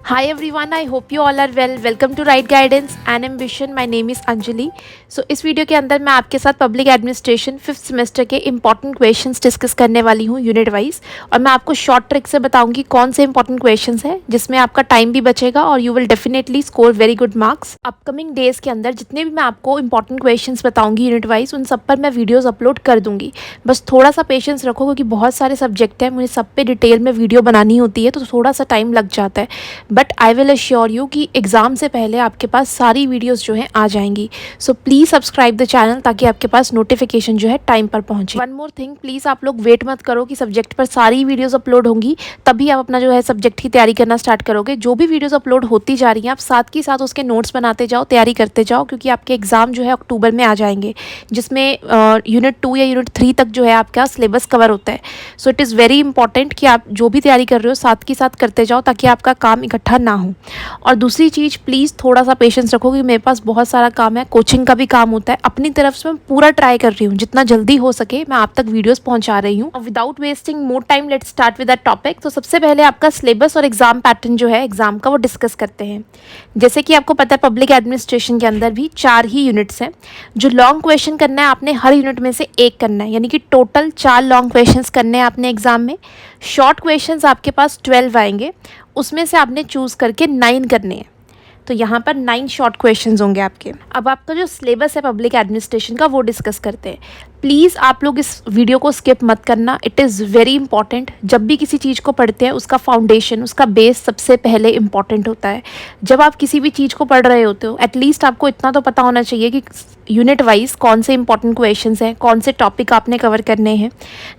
Hi everyone, I hope you all are well. Welcome to Right Guidance and Ambition. My name is Anjali. So इस video के अंदर मैं आपके साथ public administration 5th semester के important questions discuss करने वाली हूँ यूनिट वाइज, और मैं आपको शॉर्ट ट्रिक से बताऊंगी कौन से इंपॉर्टेंट क्वेश्चंस हैं जिसमें आपका टाइम भी बचेगा और you will definitely score very good marks. Upcoming days के अंदर जितने भी मैं आपको इंपॉर्टेंट क्वेश्चंस बताऊंगी यूनिट वाइज, उन सब पर मैं वीडियोज़ अपलोड कर दूंगी। बस थोड़ा सा पेशेंस रखो क्योंकि बहुत सारे सब्जेक्ट हैं, मुझे सब पे डिटेल में वीडियो बनानी होती है तो थोड़ा सा टाइम लग जाता है, but I will assure you कि एग्ज़ाम से पहले आपके पास सारी वीडियोस जो हैं आ जाएंगी। So please subscribe the channel ताकि आपके पास नोटिफिकेशन जो है टाइम पर पहुंचे। वन मोर थिंग, प्लीज़ आप लोग वेट मत करो कि सब्जेक्ट पर सारी वीडियोस अपलोड होंगी तभी आप अपना जो है सब्जेक्ट की तैयारी करना स्टार्ट करोगे। जो भी वीडियोज़ अपलोड होती जा रही हैं आप साथ के साथ उसके नोट्स बनाते जाओ, तैयारी करते जाओ, क्योंकि आपके एग्ज़ाम जो है अक्टूबर में आ जाएंगे जिसमें यूनिट 2 या यूनिट 3 तक जो है आपका सिलेबस कवर होता है। So it is very important कि आप जो भी तैयारी कर रहे हो साथ के साथ करते जाओ ताकि आपका काम इकट्ठा ना हो। और दूसरी चीज़, प्लीज़ थोड़ा सा पेशेंस रखो कि मेरे पास बहुत सारा काम है, कोचिंग का भी काम होता है। अपनी तरफ से मैं पूरा ट्राई कर रही हूँ, जितना जल्दी हो सके मैं आप तक वीडियोस पहुँचा रही हूँ। Without wasting more time let's start with that topic. तो सबसे पहले आपका सिलेबस और एग्जाम पैटर्न जो है एग्जाम का वो डिस्कस करते हैं। जैसे कि आपको पता है पब्लिक एडमिनिस्ट्रेशन के अंदर भी 4 ही यूनिट्स हैं। जो लॉन्ग क्वेश्चन करना है आपने हर यूनिट में से एक करना है, यानी कि टोटल 4 लॉन्ग क्वेश्चन करने हैं आपने एग्जाम में। शॉर्ट क्वेश्चन आपके पास 12 आएंगे, उसमें से आपने चूज़ करके 9 करने हैं। तो यहाँ पर 9 शॉर्ट क्वेश्चंस होंगे आपके। अब आपका जो सिलेबस है पब्लिक एडमिनिस्ट्रेशन का वो डिस्कस करते हैं। प्लीज़ आप लोग इस वीडियो को स्किप मत करना, इट इज़ वेरी इंपॉर्टेंट। जब भी किसी चीज़ को पढ़ते हैं उसका फाउंडेशन, उसका बेस सबसे पहले इंपॉर्टेंट होता है। जब आप किसी भी चीज़ को पढ़ रहे होते हो एटलीस्ट आपको इतना तो पता होना चाहिए कि यूनिट वाइज कौन से इंपॉर्टेंट क्वेश्चंस हैं, कौन से टॉपिक आपने कवर करने हैं।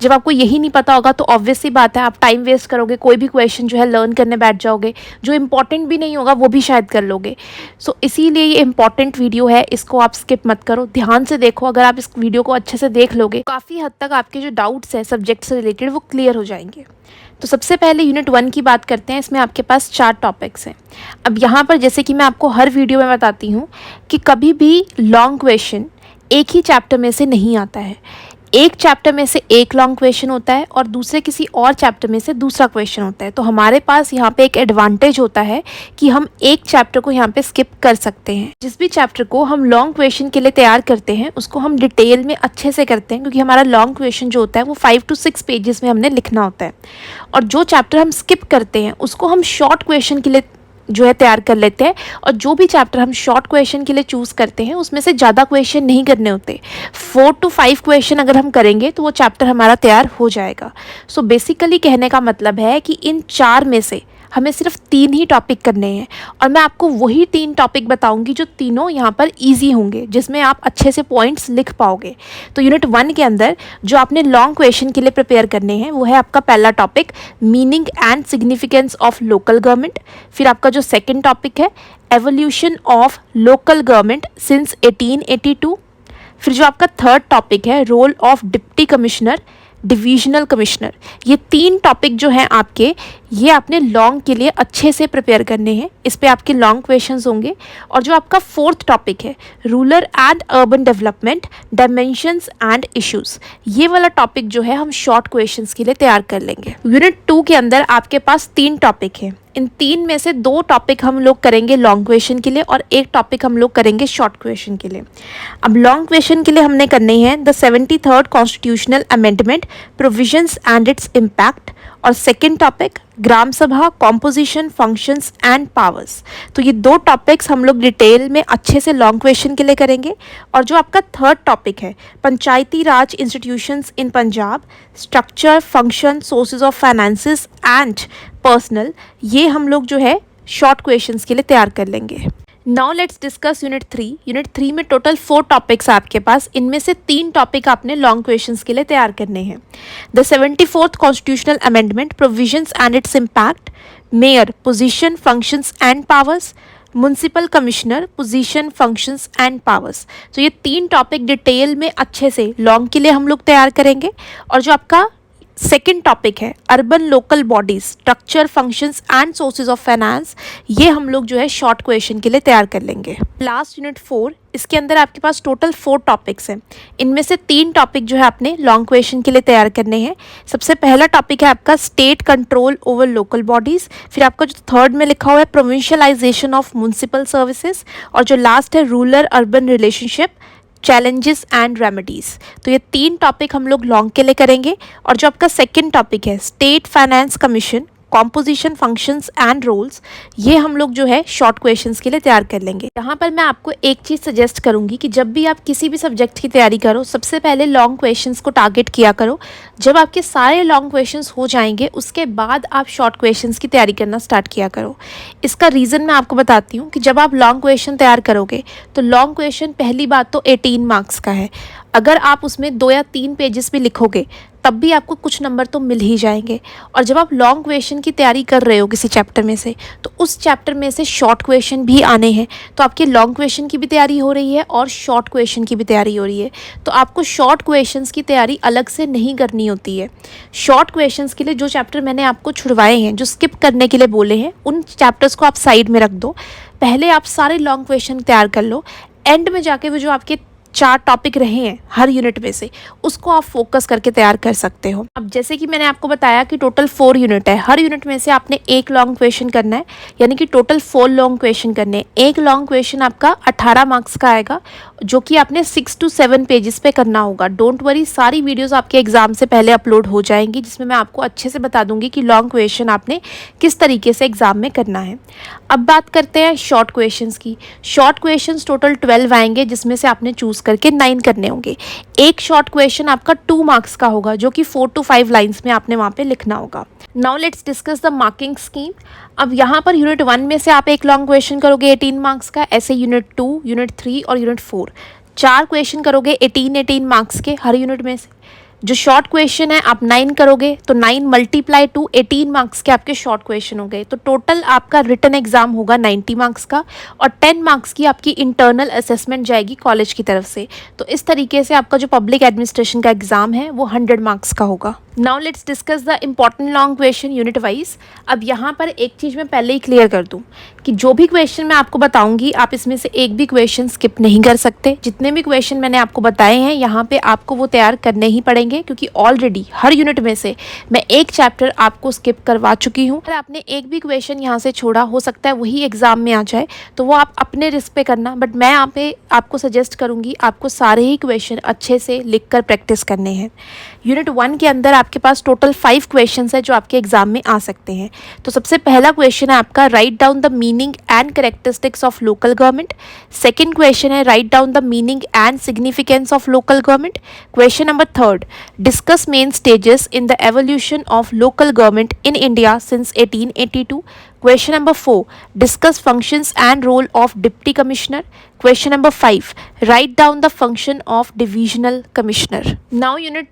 जब आपको यही नहीं पता होगा तो ऑब्वियस सी बात है आप टाइम वेस्ट करोगे, कोई भी क्वेश्चन जो है लर्न करने बैठ जाओगे, जो इंपॉर्टेंट भी नहीं होगा वो भी शायद कर लोगे। सो इसीलिए ये इंपॉर्टेंट वीडियो है, इसको आप स्किप मत करो, ध्यान से देखो। अगर आप इस वीडियो को अच्छे से देख लोगे काफ़ी हद तक आपके जो डाउट्स हैं सब्जेक्ट से रिलेटेड वो क्लियर हो जाएंगे। तो सबसे पहले यूनिट 1 की बात करते हैं। इसमें आपके पास 4 टॉपिक्स हैं। अब यहाँ पर जैसे कि मैं आपको हर वीडियो में बताती हूँ कि कभी भी लॉन्ग क्वेश्चन एक ही चैप्टर में से नहीं आता है। एक चैप्टर में से एक लॉन्ग क्वेश्चन होता है और दूसरे किसी और चैप्टर में से दूसरा क्वेश्चन होता है। तो हमारे पास यहाँ पे एक एडवांटेज होता है कि हम एक चैप्टर को यहाँ पे स्किप कर सकते हैं। जिस भी चैप्टर को हम लॉन्ग क्वेश्चन के लिए तैयार करते हैं उसको हम डिटेल में अच्छे से करते हैं, क्योंकि हमारा लॉन्ग क्वेश्चन जो होता है वो 5 to 6 पेजेस में हमने लिखना होता है। और जो चैप्टर हम स्किप करते हैं उसको हम शॉर्ट क्वेश्चन के लिए जो है तैयार कर लेते हैं। और जो भी चैप्टर हम शॉर्ट क्वेश्चन के लिए चूज़ करते हैं उसमें से ज़्यादा क्वेश्चन नहीं करने होते। 4 to 5 क्वेश्चन अगर हम करेंगे तो वो चैप्टर हमारा तैयार हो जाएगा। सो बेसिकली कहने का मतलब है कि इन 4 में से हमें सिर्फ 3 ही टॉपिक करने हैं, और मैं आपको वही 3 टॉपिक बताऊंगी जो तीनों यहाँ पर इजी होंगे, जिसमें आप अच्छे से पॉइंट्स लिख पाओगे। तो यूनिट 1 के अंदर जो आपने लॉन्ग क्वेश्चन के लिए प्रिपेयर करने हैं वो है आपका पहला topic meaning and significance of local government. फिर आपका जो सेकेंड टॉपिक है evolution of local government since 1882। फिर जो आपका थर्ड टॉपिक है role of deputy commissioner, divisional commissioner. ये 3 टॉपिक जो हैं आपके, ये आपने लॉन्ग के लिए अच्छे से प्रिपेयर करने हैं। इस पे आपके लॉन्ग क्वेश्चंस होंगे। और जो आपका फोर्थ टॉपिक है rural and urban development, dimensions and issues, ये वाला टॉपिक जो है हम शॉर्ट क्वेश्चंस के लिए तैयार कर लेंगे। यूनिट 2 के अंदर आपके पास 3 टॉपिक हैं। इन 3 में से 2 टॉपिक हम लोग करेंगे लॉन्ग क्वेश्चन के लिए और एक टॉपिक हम लोग करेंगे शॉर्ट क्वेश्चन के लिए। अब लॉन्ग क्वेश्चन के लिए हमने करने हैं the 73rd constitutional amendment provisions and its impact, और सेकेंड टॉपिक ग्राम सभा कॉम्पोजिशन फंक्शंस एंड पावर्स। तो ये 2 टॉपिक्स हम लोग डिटेल में अच्छे से लॉन्ग क्वेश्चन के लिए करेंगे। और जो आपका थर्ड टॉपिक है Panchayati Raj institutions in Punjab, structure function sources of finances and personnel, ये हम लोग जो है शॉर्ट क्वेश्चंस के लिए तैयार कर लेंगे। Now let's discuss unit 3। Unit 3 में टोटल 4 टॉपिक्स आपके पास, इनमें से 3 टॉपिक आपने लॉन्ग क्वेश्चंस के लिए तैयार करने हैं। The 74th constitutional amendment provisions and its impact, mayor position functions and powers, municipal commissioner position functions and powers. तो ये 3 टॉपिक डिटेल में अच्छे से लॉन्ग के लिए हम लोग तैयार करेंगे। और जो आपका सेकेंड टॉपिक है urban local bodies structure functions and sources of finance. ये हम लोग जो है शॉर्ट क्वेश्चन के लिए तैयार कर लेंगे। लास्ट यूनिट 4, इसके अंदर आपके पास टोटल 4 टॉपिक्स हैं। इनमें से 3 टॉपिक जो है आपने लॉन्ग क्वेश्चन के लिए तैयार करने हैं। सबसे पहला टॉपिक है आपका state control over local bodies, फिर आपका जो थर्ड में लिखा हुआ है प्रोविंशियलाइजेशन ऑफ म्यूनसिपल सर्विसेज, और जो लास्ट है rural urban relationship challenges and remedies. तो ये 3 टॉपिक हम लोग लॉन्ग के लिए करेंगे। और जो आपका सेकंड टॉपिक है state finance commission composition functions and roles, ये हम लोग जो है शॉर्ट क्वेश्चंस के लिए तैयार कर लेंगे। यहाँ पर मैं आपको एक चीज़ सजेस्ट करूँगी कि जब भी आप किसी भी सब्जेक्ट की तैयारी करो, सबसे पहले लॉन्ग क्वेश्चंस को टारगेट किया करो। जब आपके सारे लॉन्ग क्वेश्चंस हो जाएंगे उसके बाद आप शॉर्ट क्वेश्चंस की तैयारी करना स्टार्ट किया करो। इसका रीज़न मैं आपको बताती हूँ कि जब आप लॉन्ग क्वेश्चन तैयार करोगे तो लॉन्ग क्वेश्चन पहली बात तो 18 मार्क्स का है। अगर आप उसमें 2 या 3 पेजेस भी लिखोगे तब भी आपको कुछ नंबर तो मिल ही जाएंगे। और जब आप लॉन्ग क्वेश्चन की तैयारी कर रहे हो किसी चैप्टर में से, तो उस चैप्टर में से शॉर्ट क्वेश्चन भी आने हैं। तो आपके लॉन्ग क्वेश्चन की भी तैयारी हो रही है और शॉर्ट क्वेश्चन की भी तैयारी हो रही है। तो आपको शॉर्ट क्वेश्चंस की तैयारी अलग से नहीं करनी होती है। शॉर्ट क्वेश्चंस के लिए जो चैप्टर मैंने आपको छुड़वाए हैं, जो स्किप करने के लिए बोले हैं, उन चैप्टर्स को आप साइड में रख दो। पहले आप सारे लॉन्ग क्वेश्चन तैयार कर लो। एंड में जाके वो जो आपके 4 टॉपिक रहे हैं हर यूनिट में से, उसको आप फोकस करके तैयार कर सकते हो। अब जैसे कि मैंने आपको बताया कि टोटल 4 यूनिट है, हर यूनिट में से आपने एक लॉन्ग क्वेश्चन करना है, यानी कि टोटल 4 लॉन्ग क्वेश्चन करने हैं। एक लॉन्ग क्वेश्चन आपका 18 मार्क्स का आएगा, जो कि आपने 6 to 7 पेजेस पे करना होगा। डोंट वरी, सारी वीडियोस आपके एग्जाम से पहले अपलोड हो जाएंगी, जिसमें मैं आपको अच्छे से बता दूंगी कि लॉन्ग क्वेश्चन आपने किस तरीके से एग्जाम में करना है। अब बात करते हैं शॉर्ट क्वेश्चंस की। शॉर्ट क्वेश्चंस टोटल 12 आएंगे, जिसमें से आपने चूज करके 9 करने होंगे। एक शॉर्ट क्वेश्चन आपका 2 मार्क्स का होगा, जो कि 4 to 5 लाइन्स में आपने वहाँ पे लिखना होगा। Now let's discuss the marking scheme. अब यहाँ पर यूनिट 1 में से आप एक लॉन्ग क्वेश्चन करोगे 18 मार्क्स का, ऐसे यूनिट 2, यूनिट 3 और यूनिट 4 4 क्वेश्चन करोगे 18 मार्क्स के हर यूनिट में से। जो शॉर्ट क्वेश्चन है आप 9 करोगे, तो 9 मल्टीप्लाई टू 18 मार्क्स के आपके शॉर्ट क्वेश्चन हो गए। तो टोटल आपका रिटन एग्जाम होगा 90 मार्क्स का, और 10 मार्क्स की आपकी इंटरनल असेसमेंट जाएगी कॉलेज की तरफ से। तो इस तरीके से आपका जो पब्लिक एडमिनिस्ट्रेशन का एग्जाम है वो 100 मार्क्स का होगा। Now let's discuss the important long question unit wise. अब यहाँ पर एक चीज़ मैं पहले ही क्लियर कर दूँ कि जो भी क्वेश्चन मैं आपको बताऊंगी, आप इसमें से एक भी क्वेश्चन स्किप नहीं कर सकते। जितने भी क्वेश्चन मैंने आपको बताए हैं यहाँ पे आपको वो तैयार करने ही पड़ेंगे, क्योंकि ऑलरेडी हर यूनिट में से मैं एक चैप्टर आपको स्किप करवा चुकी हूँ। अगर आपने एक भी क्वेश्चन यहाँ से छोड़ा, हो सकता है वही एग्जाम में आ जाए, तो वो आप अपने रिस्क पे करना। बट मैं यहाँ पे आपको सजेस्ट करूँगी आपको सारे ही क्वेश्चन अच्छे से लिख कर प्रैक्टिस करने हैं। यूनिट 1 के अंदर आपके पास टोटल 5 क्वेश्चंस है जो आपके एग्जाम में आ सकते हैं। तो सबसे पहला क्वेश्चन है आपका write down the meaning and characteristics of local government. Second question है write down the meaning and significance of local government. Question number 3, discuss main stages in the evolution of local government in India since 1882। Question number 4, discuss functions and role of Deputy Commissioner. Question number 5, write down the function of Divisional Commissioner. Now Unit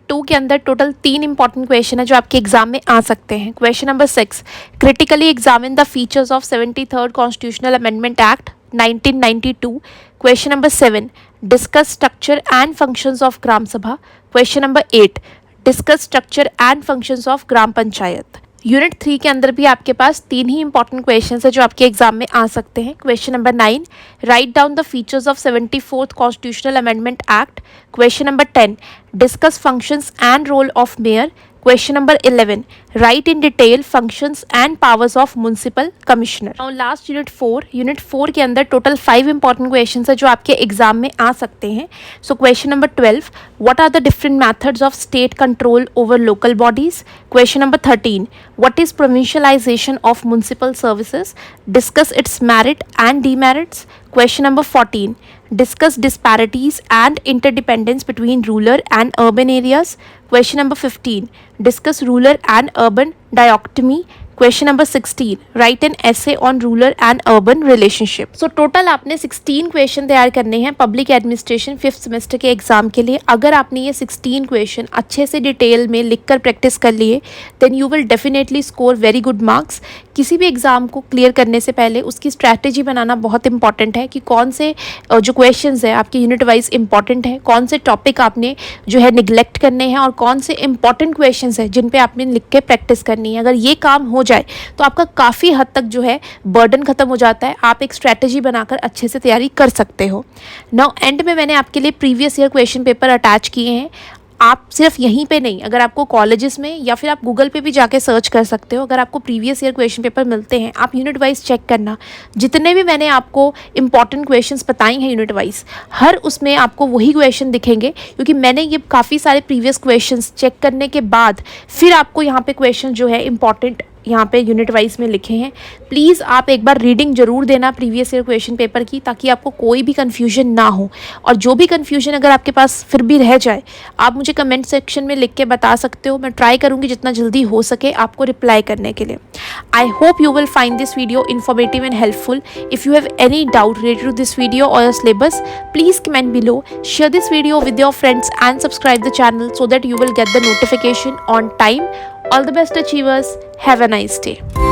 2 के अंदर total 3 important question है जो आपके exam में आ सकते हैं। Question number 6, critically examine the features of 73rd Constitutional Amendment Act 1992. Question number 7, discuss structure and functions of Gram Sabha. Question number 8, discuss structure and functions of Gram Panchayat. Unit 3 के अंदर भी आपके पास 3 ही important question है जो आपके exam में आ सकते हैं। Question number 9, write down the features of 74th constitutional amendment act. Question number 10, discuss functions and role of mayor. Question number 11, write in detail functions and powers of municipal commissioner. और last unit 4 के अंदर total 5 important questions है जो आपके exam में आ सकते हैं। So question number 12, what are the different methods of state control over local bodies. Question number 13, what is provincialisation of municipal services, discuss its merit and demerits. Question number 14, discuss disparities and interdependence between rural and urban areas. Question number 15, discuss rural and urban dichotomy. Question number 16, write an essay on rural and urban relationship. So total आपने 16 question तैयार करने हैं public administration 5th semester के exam के लिए। अगर आपने ये 16 क्वेश्चन अच्छे से डिटेल में लिखकर प्रैक्टिस कर लिए, then you will definitely score very good marks. किसी भी एग्ज़ाम को क्लियर करने से पहले उसकी स्ट्रैटेजी बनाना बहुत इंपॉर्टेंट है कि कौन से जो क्वेश्चंस है आपके यूनिट वाइज इंपॉर्टेंट है, कौन से टॉपिक आपने जो है निगलेक्ट करने हैं और कौन से इंपॉर्टेंट क्वेश्चंस है जिन पे आपने लिख के प्रैक्टिस करनी है। अगर ये काम हो जाए तो आपका काफ़ी हद तक जो है बर्डन ख़त्म हो जाता है, आप एक स्ट्रैटेजी बनाकर अच्छे से तैयारी कर सकते हो। नाउ एंड में मैंने आपके लिए previous year question paper attach किए हैं। आप सिर्फ यहीं पे नहीं, अगर आपको कॉलेजेस में या फिर आप गूगल पे भी जाके सर्च कर सकते हो, अगर आपको प्रीवियस ईयर क्वेश्चन पेपर मिलते हैं आप यूनिट वाइज चेक करना। जितने भी मैंने आपको इंपॉर्टेंट क्वेश्चंस बताए हैं यूनिट वाइज, हर उसमें आपको वही क्वेश्चन दिखेंगे, क्योंकि मैंने ये काफ़ी सारे प्रीवियस क्वेश्चंस चेक करने के बाद फिर आपको यहाँ पे क्वेश्चन जो है इंपॉर्टेंट यहाँ पे यूनिट वाइज में लिखे हैं। प्लीज़ आप एक बार रीडिंग ज़रूर देना प्रीवियस ईयर क्वेश्चन पेपर की, ताकि आपको कोई भी कन्फ्यूजन ना हो। और जो भी कन्फ्यूजन अगर आपके पास फिर भी रह जाए, आप मुझे कमेंट सेक्शन में लिख के बता सकते हो। मैं ट्राई करूँगी जितना जल्दी हो सके आपको रिप्लाई करने के लिए। I hope you will find this video informative and helpful. If you have any doubt related to this video और syllabus, please comment below, share this video with your friends and subscribe the channel so that you will get the notification on time. All the best achievers, have a nice day.